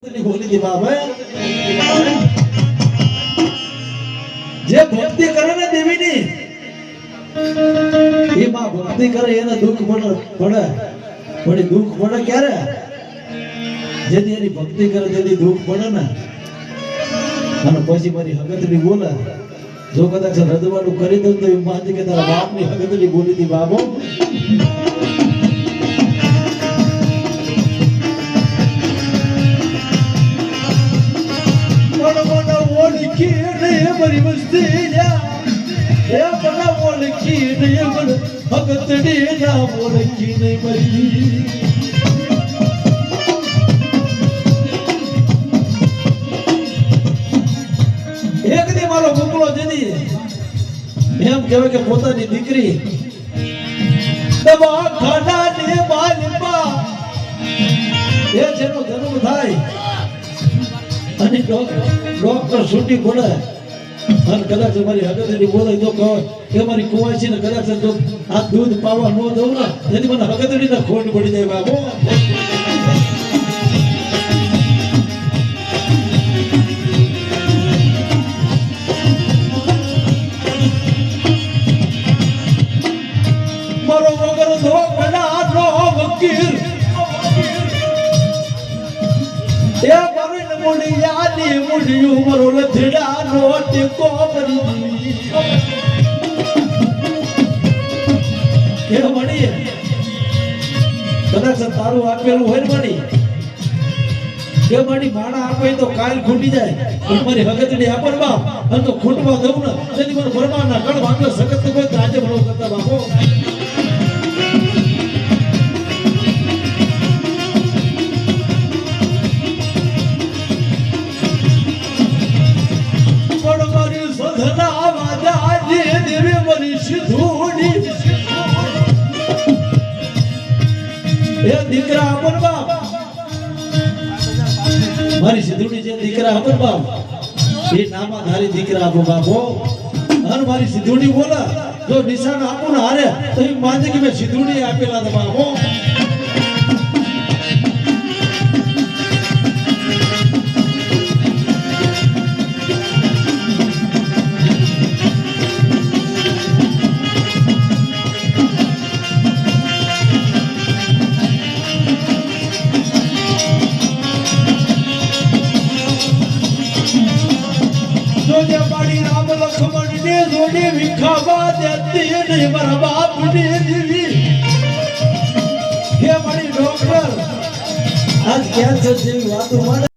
બોલી દી બાબા જે ભક્તિ કરે ને દેવીની એ માં ભક્તિ કરે એને દુઃખ પડે પણ દુઃખ પડે ક્યારે જેની એની ભક્તિ કરે તેની દુઃખ પડે ને અને પછી મારી હગતની બોલે જો કદાચ રદવાનું કરી દઉં તો એ માજી કે તારા બાપની હગતની બોલી દી બાબો મારી મસ્તી જા એ બના ઓળખી ને મને ભગતડી ના ઓળખી ને મરી એક દી મારો મોકલો જદી એમ કહેવાય કે પોતાની દીકરી દવાખાના ને માલપા એ જેનો જન્મ થાય અને ડોક્ટર છૂટી પડે અને કદાચ મારી હગતડી બોલે તો કહો કે મારી કુંવાસી ને કદાચ જો આ દૂધ પાવા ન દઉં ને જેથી મને હગતડી ને ખોટ પડી જાય બાબો મારો વગર ધો કડા નો વકીલ એ મારી મુડી યાદી મુડી ઉમરો લથડા નો ટેકો કરી એ મણી કદાચ તારું આપેલું હોય ને મણી કે મણી માણા આપે તો કાલ ખૂટી જાય પણ મારી હગતડી આપણ બાપ અને તો ખૂટવા દઉં ને તેથી મને ભરવાના કણ વાંગલો સખત કોઈ આજે ભણો કરતા બાપો દીકરા આપણ બાપ મારી સિદ્ધુડી જે દીકરા આપણ બાપ એ નામા ધારી દીકરા આપો બાપો અને મારી સિદ્ધુડી બોલા જો નિશાન આપું ને હારે તો એ માને કે મેં સિદ્ધુડી આપેલા હતા બાપો વિખાવા દેતી નહીં મારા બાપની દીવી હે મારી ડોક્ટર આજ કેન્સર જેવી વાતો